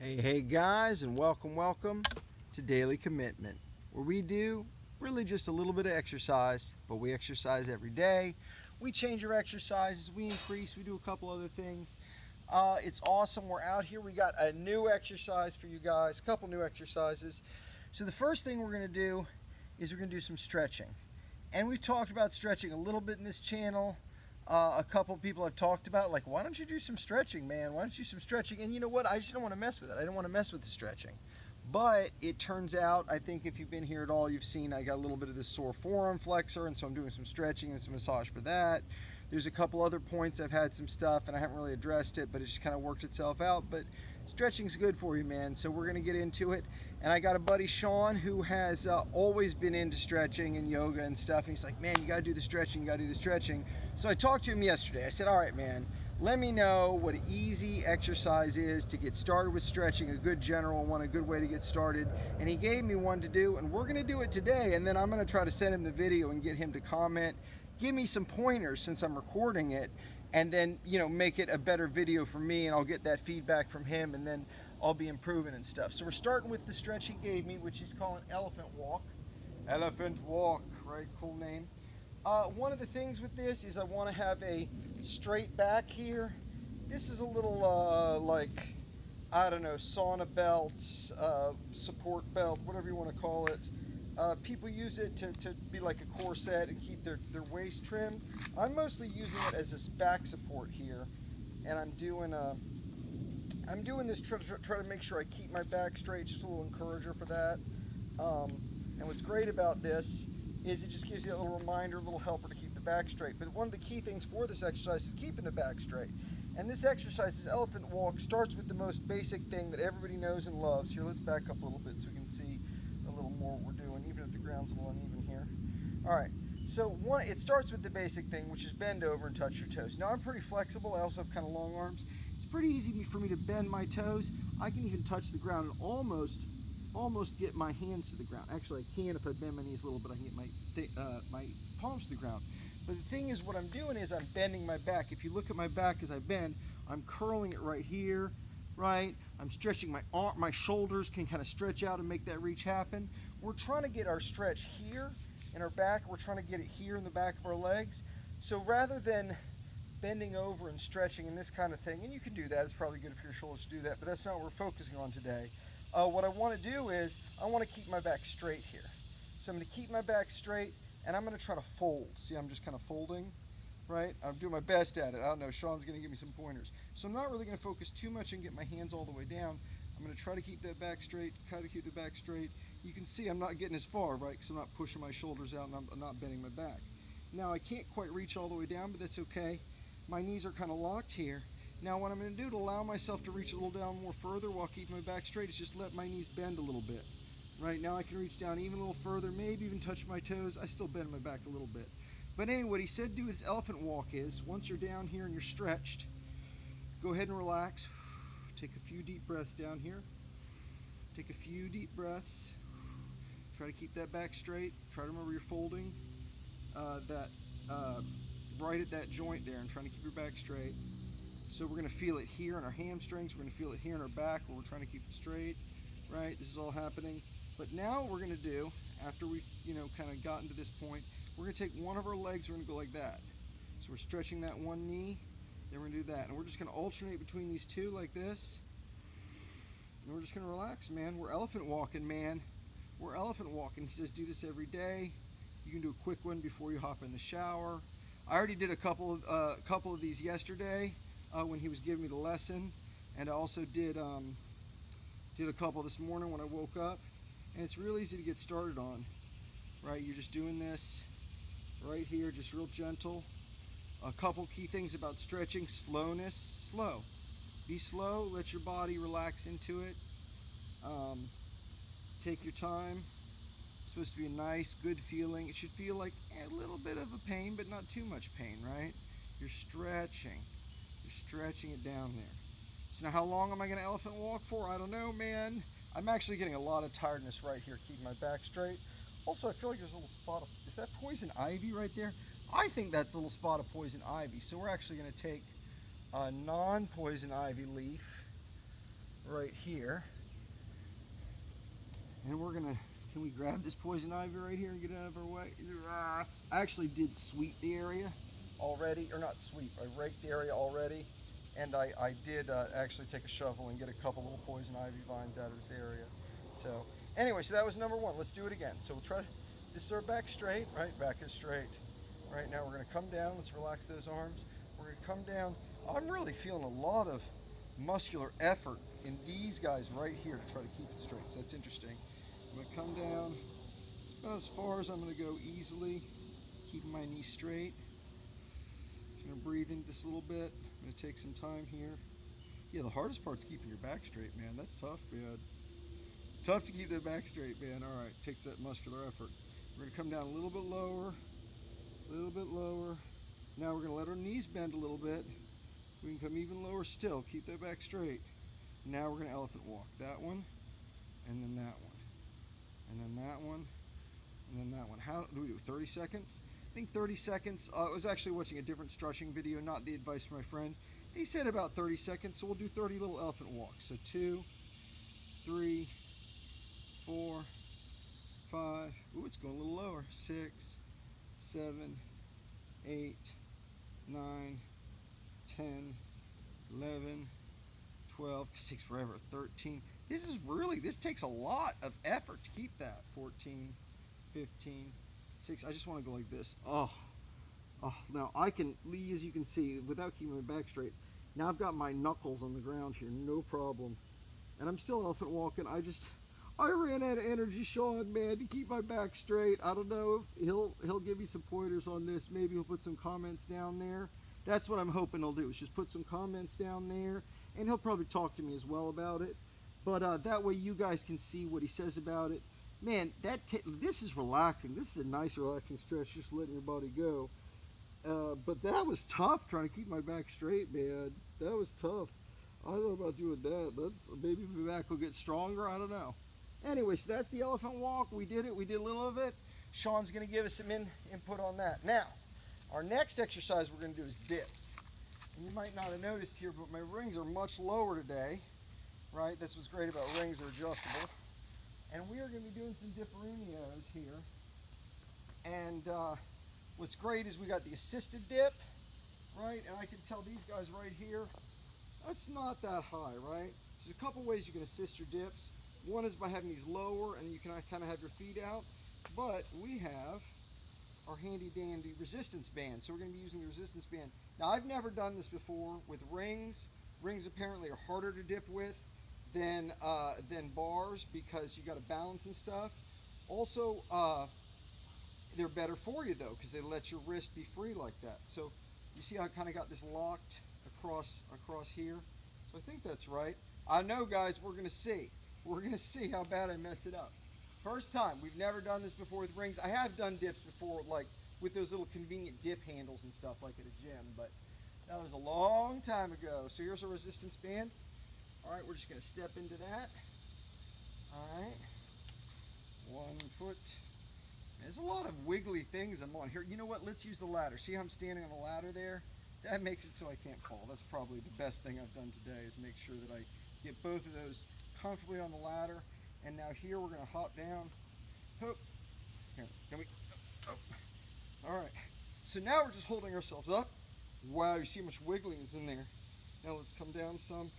Hey guys, and welcome to Daily Commitment, where we do really just a little bit of exercise, but we exercise every day. We change our exercises, we increase, we do a couple other things. It's awesome. We're out here. We got a new exercise for you guys, a couple new exercises. So the first thing we're going to do is we're going to do some stretching. And we've talked about stretching a little bit in this channel. A couple people have talked about, like, why don't you do some stretching, man? Why don't you do some stretching? And you know what? I just don't want to mess with it. I don't want to mess with the stretching. But it turns out, I think if you've been here at all, you've seen I got a little bit of this sore forearm flexor, and so I'm doing some stretching and some massage for that. There's a couple other points I've had some stuff, and I haven't really addressed it, but it just kind of worked itself out. But stretching's good for you, man. So we're going to get into it. And I got a buddy, Sean, who has always been into stretching and yoga and stuff. And he's like, man, you got to do the stretching, you got to do the stretching. So I talked to him yesterday. I said, all right, man, let me know what an easy exercise is to get started with stretching, a good general one, a good way to get started. And he gave me one to do, and we're going to do it today. And then I'm going to try to send him the video and get him to comment, give me some pointers since I'm recording it, and then, you know, make it a better video for me, and I'll get that feedback from him, and then I'll be improving and stuff. So we're starting with the stretch he gave me, which he's calling Elephant Walk. Elephant Walk, right? Cool name. One of the things with this is I want to have a straight back here. This is a little like, I don't know, sauna belt, support belt, whatever you want to call it. People use it to be like a corset and keep their waist trimmed. I'm mostly using it as this back support here, and I'm doing this try to make sure I keep my back straight. Just a little encourager for that. And what's great about this is it just gives you a little reminder, a little helper to keep the back straight. But one of the key things for this exercise is keeping the back straight. And this exercise, this Elephant Walk, starts with the most basic thing that everybody knows and loves. Here, let's back up a little bit so we can see a little more what we're doing, even if the ground's a little uneven here. All right, so it starts with the basic thing, which is bend over and touch your toes. Now, I'm pretty flexible. I also have kind of long arms. It's pretty easy for me to bend my toes. I can even touch the ground and almost get my hands to the ground. Actually, I can if I bend my knees a little bit. I can get my palms to the ground. But the thing is, what I'm doing is I'm bending my back. If you look at my back as I bend, I'm curling it right here, right? I'm stretching my arm, my shoulders can kind of stretch out and make that reach happen. We're trying to get our stretch here in our back. We're trying to get it here in the back of our legs. So rather than bending over and stretching and this kind of thing, and you can do that, it's probably good for your shoulders to do that, but that's not what we're focusing on today. What I want to do is I want to keep my back straight here. So I'm going to keep my back straight, and I'm going to try to fold. See, I'm just kind of folding, right? I'm doing my best at it. I don't know, Sean's going to give me some pointers. So I'm not really going to focus too much and get my hands all the way down. I'm going to try to keep that back straight, try to keep the back straight. You can see I'm not getting as far, right? Because I'm not pushing my shoulders out and I'm not bending my back. Now, I can't quite reach all the way down, but that's okay. My knees are kind of locked here. Now, what I'm going to do to allow myself to reach a little down more further while keeping my back straight is just let my knees bend a little bit. Right now I can reach down even a little further, maybe even touch my toes. I still bend my back a little bit. But anyway, what he said do with this Elephant Walk is, once you're down here and you're stretched, go ahead and relax. Take a few deep breaths down here. Take a few deep breaths. Try to keep that back straight. Try to remember you're folding right at that joint there and trying to keep your back straight. So we're going to feel it here in our hamstrings. We're going to feel it here in our back where we're trying to keep it straight, right? This is all happening. But now what we're going to do, after we've, kind of gotten to this point, we're going to take one of our legs, we're going to go like that. So we're stretching that one knee, then we're going to do that. And we're just going to alternate between these two like this. And we're just going to relax, man. We're elephant walking, man. We're elephant walking. He says do this every day. You can do a quick one before you hop in the shower. I already did a couple of these yesterday when he was giving me the lesson, and I also did a couple this morning when I woke up. And it's real easy to get started on, right? You're just doing this right here, just real gentle. A couple key things about stretching: slowness, slow. Be slow, let your body relax into it. Take your time. It's supposed to be a nice, good feeling. It should feel like a little bit of a pain, but not too much pain, right? You're stretching it down there. So now how long am I going to elephant walk for? I don't know, man. I'm actually getting a lot of tiredness right here, keeping my back straight. Also, I feel like there's a little spot of, is that poison ivy right there? I think that's a little spot of poison ivy. So we're actually going to take a non-poison ivy leaf right here. And we're gonna, can we grab this poison ivy right here and get it out of our way? I actually did sweep the area already, or not sweep, I raked the area already. And I did actually take a shovel and get a couple little poison ivy vines out of this area. So anyway, so that was number one. Let's do it again. So we'll try to, this is our back straight, right? Back is straight. Right now we're gonna come down, let's relax those arms. We're gonna come down. I'm really feeling a lot of muscular effort in these guys right here to try to keep it straight. So that's interesting. I'm gonna come down about as far as I'm gonna go easily, keeping my knees straight. Just gonna breathe in just a little bit. I'm gonna take some time here. Yeah, the hardest part's keeping your back straight, man. That's tough, man. It's tough to keep that back straight, man. All right, takes that muscular effort. We're gonna come down a little bit lower, a little bit lower. Now we're gonna let our knees bend a little bit. We can come even lower still. Keep that back straight. Now we're gonna elephant walk. That one, and then that one, and then that one, and then that one. How do we do? 30 seconds? I think 30 seconds. I was actually watching a different stretching video, not the advice from my friend. He said about 30 seconds, so we'll do 30 little elephant walks. So 2, 3, 4, 5. Ooh, it's going a little lower. 6, 7, 8, 9, 10, 11, 12. This takes forever. 13. This takes a lot of effort to keep that. 14, 15, 6. I just want to go like this. Oh, now I can, as you can see, without keeping my back straight, now I've got my knuckles on the ground here, no problem. And I'm still elephant walking. I ran out of energy, Sean, man, to keep my back straight. I don't know if he'll give me some pointers on this. Maybe he'll put some comments down there. That's what I'm hoping he'll do, is just put some comments down there. And he'll probably talk to me as well about it. But that way you guys can see what he says about it. Man, this is relaxing. This is a nice relaxing stretch, just letting your body go. But that was tough, trying to keep my back straight, man. That was tough. I don't know about doing that. Maybe my back will get stronger. I don't know. Anyway, so that's the elephant walk. We did it. We did a little of it. Sean's going to give us some input on that. Now, our next exercise we're going to do is dips. And you might not have noticed here, but my rings are much lower today. Right? That's what's great about rings. They're adjustable. And we are going to be doing some dipperinios here. And what's great is we got the assisted dip, right? And I can tell these guys right here, that's not that high, right? There's a couple ways you can assist your dips. One is by having these lower, and you can kind of have your feet out. But we have our handy dandy resistance band. So we're going to be using the resistance band. Now, I've never done this before with rings. Rings apparently are harder to dip with than bars, because you got to balance and stuff. Also, they're better for you though, because they let your wrist be free like that. So you see how I kind of got this locked across here. So I think that's right. I know, guys, we're gonna see how bad I mess it up. First time. We've never done this before with rings. I have done dips before, like with those little convenient dip handles and stuff, like at a gym, but that was a long time ago. So here's a resistance band. All right, we're just gonna step into that. All right, 1 foot. There's a lot of wiggly things I'm on here. You know what? Let's use the ladder. See how I'm standing on the ladder there? That makes it so I can't fall. That's probably the best thing I've done today, is make sure that I get both of those comfortably on the ladder. And now here we're going to hop down. Hoop. Here, can we? Oh. All right. So now we're just holding ourselves up. Wow, you see how much wiggling is in there. Now let's come down some.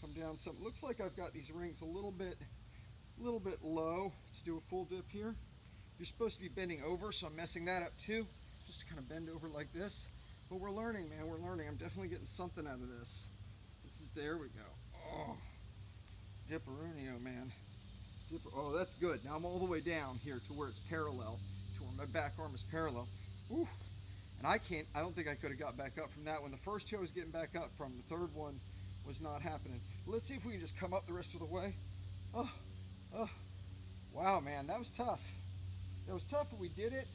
Come down some. Looks like I've got these rings a little bit low to do a full dip here. You're supposed to be bending over, so I'm messing that up too. Just to kind of bend over like this. But we're learning, man, we're learning. I'm definitely getting something out of this. There we go. Oh, dipperunio, man. Oh, that's good. Now I'm all the way down here to where it's parallel, to where my back arm is parallel. Ooh. And I don't think I could have got back up from that one. The first two I was getting back up from, the third one was not happening. Let's see if we can just come up the rest of the way. Oh, wow, man, that was tough. That was tough, but we did it.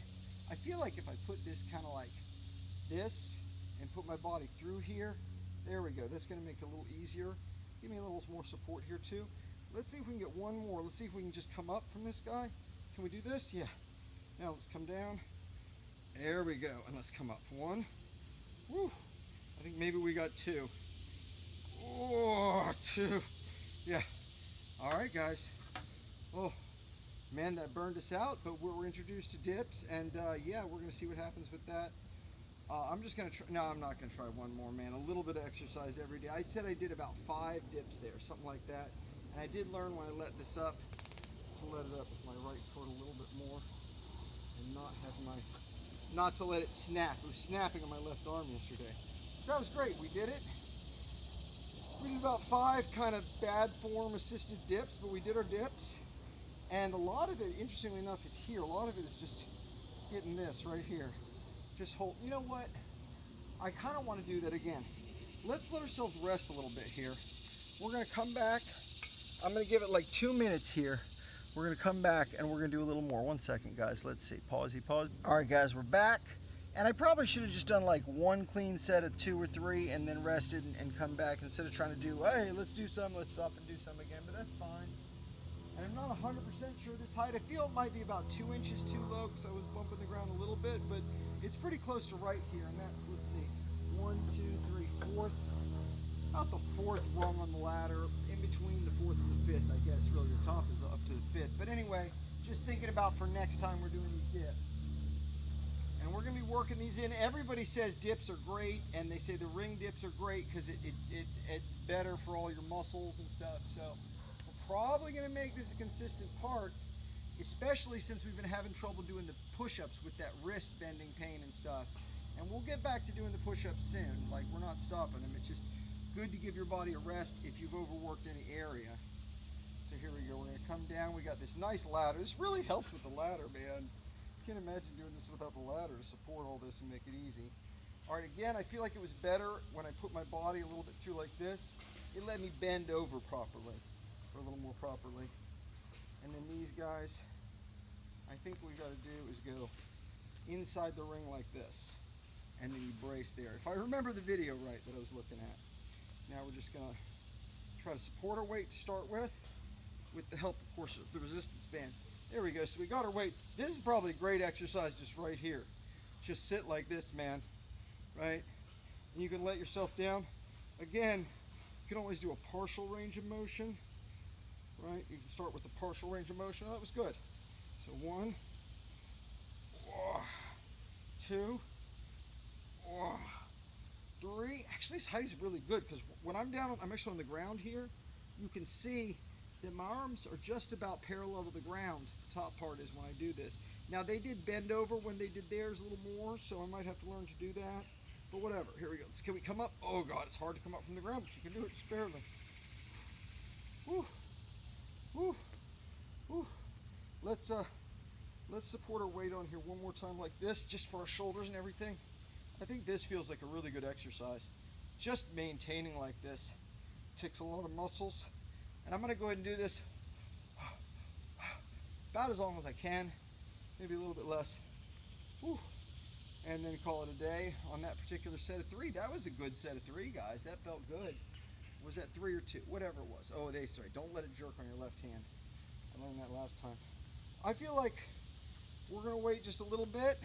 I feel like if I put this kind of like this and put my body through here, there we go. That's going to make it a little easier. Give me a little more support here too. Let's see if we can get one more. Let's see if we can just come up from this guy. Can we do this? Yeah. Now let's come down. There we go. And let's come up. 1. Woo. I think maybe we got 2. Oh, 2. Yeah. All right, guys. Oh, man, that burned us out, but we're introduced to dips, and yeah, we're gonna see what happens with that. I'm just gonna try, no, I'm not gonna try one more, man. A little bit of exercise every day. I said I did about 5 dips there, something like that. And I did learn when I let this up to let it up with my right foot a little bit more and not to let it snap. It was snapping on my left arm yesterday. So that was great, we did it. We did about 5 kind of bad form assisted dips, but we did our dips. And a lot of it, interestingly enough, is here. A lot of it is just hitting this right here. Just hold, you know what? I kind of want to do that again. Let's let ourselves rest a little bit here. We're gonna come back. I'm gonna give it like 2 minutes here. We're gonna come back and we're gonna do a little more. 1 second, guys, let's see, pause. All right, guys, we're back. And I probably should have just done like 1 clean set of 2 or 3 and then rested and come back instead of trying to do, hey, let's do some, let's stop and do some again, but that's fine. And I'm not 100% sure this height. I feel it might be about 2 inches too low because I was bumping the ground a little bit, but it's pretty close to right here. And that's, let's see, 1, 2, 3, 4th, about the 4th rung on the ladder, in between the 4th and the 5th, I guess. Really, the top is up to the 5th. But anyway, just thinking about for next time we're doing these dips. And we're gonna be working these in. Everybody says dips are great, and they say the ring dips are great because it's better for all your muscles and stuff. So we're probably gonna make this a consistent part, especially since we've been having trouble doing the push-ups with that wrist bending pain and stuff. And we'll get back to doing the push-ups soon. Like, we're not stopping them. It's just good to give your body a rest if you've overworked any area. So here we go. We're gonna come down. We got this nice ladder. This really helps with the ladder, man. Can't imagine doing this without the ladder to support all this and make it easy. All right, again, I feel like it was better when I put my body a little bit through like this. It let me bend over properly, or a little more properly. And then these guys, I think what we got to do is go inside the ring like this, and then you brace there. If I remember the video right that I was looking at. Now we're just gonna try to support our weight to start with the help, of course, of the resistance band. There we go, so we got our weight. This is probably a great exercise just right here. Just sit like this, man, right? And you can let yourself down. Again, you can always do a partial range of motion, right? You can start with the partial range of motion. Oh, that was good. So 1, 2, 3. Actually, this height is really good because when I'm down, I'm actually on the ground here, you can see that my arms are just about parallel to the ground. The top part is when I do this. Now, they did bend over when they did theirs a little more, so I might have to learn to do that. But whatever, here we go. Can we come up? Oh God, it's hard to come up from the ground, but you can do it just barely. Woo, woo, woo. Let's support our weight on here one more time like this, just for our shoulders and everything. I think this feels like a really good exercise. Just maintaining like this takes a lot of muscles. And I'm gonna go ahead and do this about as long as I can, maybe a little bit less. Whew. And then call it a day on that particular set of 3. That was a good set of 3, guys. That felt good. Was that 3 or 2? Whatever it was. Oh, sorry. Don't let it jerk on your left hand. I learned that last time. I feel like we're gonna wait just a little bit.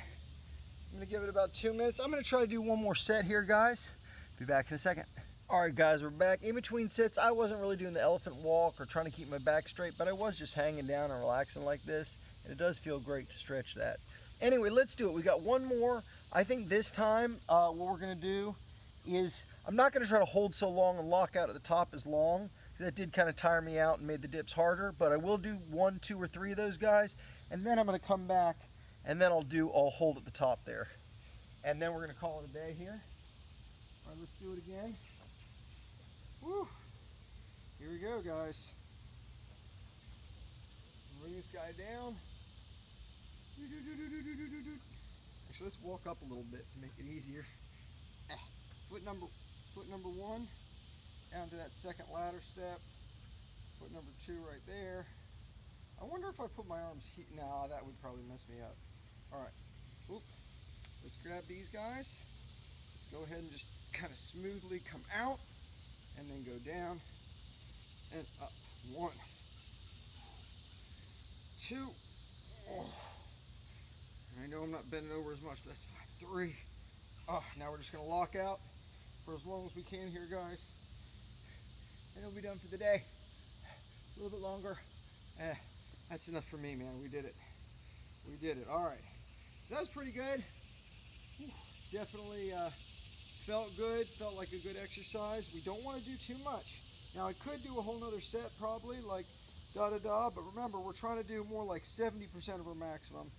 I'm gonna give it about 2 minutes. I'm gonna try to do one more set here, guys. Be back in a second. All right, guys, we're back. In between sets, I wasn't really doing the elephant walk or trying to keep my back straight, but I was just hanging down and relaxing like this, and it does feel great to stretch that. Anyway, let's do it. We got one more. I think this time what we're gonna do is, I'm not gonna try to hold so long and lock out at the top as long, because that did kind of tire me out and made the dips harder, but I will do 1, 2, or 3 of those guys, and then I'm gonna come back, and then I'll hold at the top there. And then we're gonna call it a day here. All right, let's do it again. Woo! Here we go, guys. Bring this guy down. Actually, let's walk up a little bit to make it easier. Foot number 1 down to that second ladder step. Foot number 2 right there. I wonder if I put my arms here. No, that would probably mess me up. All right. Oop. Let's grab these guys. Let's go ahead and just kind of smoothly come out and then go down and up. 1, 2. Oh. I know I'm not bending over as much, but that's fine. 3. Oh, now we're just gonna lock out for as long as we can here, guys. And it'll be done for the day. A little bit longer. That's enough for me, man. We did it. We did it. All right. So that was pretty good. Definitely felt good. Felt like a good exercise. We don't want to do too much. Now, I could do a whole nother set probably, like da-da-da, but remember, we're trying to do more like 70% of our maximum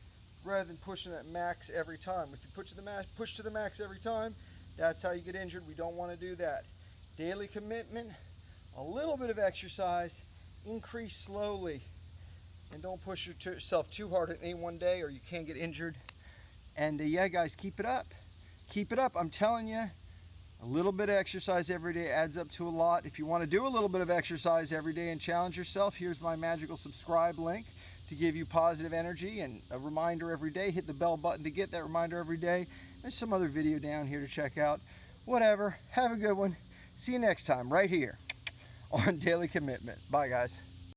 rather than pushing that max every time. If you push to the max every time, that's how you get injured. We don't want to do that. Daily commitment, a little bit of exercise, increase slowly, and don't push yourself too hard in any one day or you can't get injured. And yeah, guys, keep it up. Keep it up. I'm telling you, a little bit of exercise every day adds up to a lot. If you want to do a little bit of exercise every day and challenge yourself, here's my magical subscribe link to give you positive energy and a reminder every day. Hit the bell button to get that reminder every day. There's some other video down here to check out. Whatever. Have a good one. See you next time right here on Daily Commitment. Bye, guys.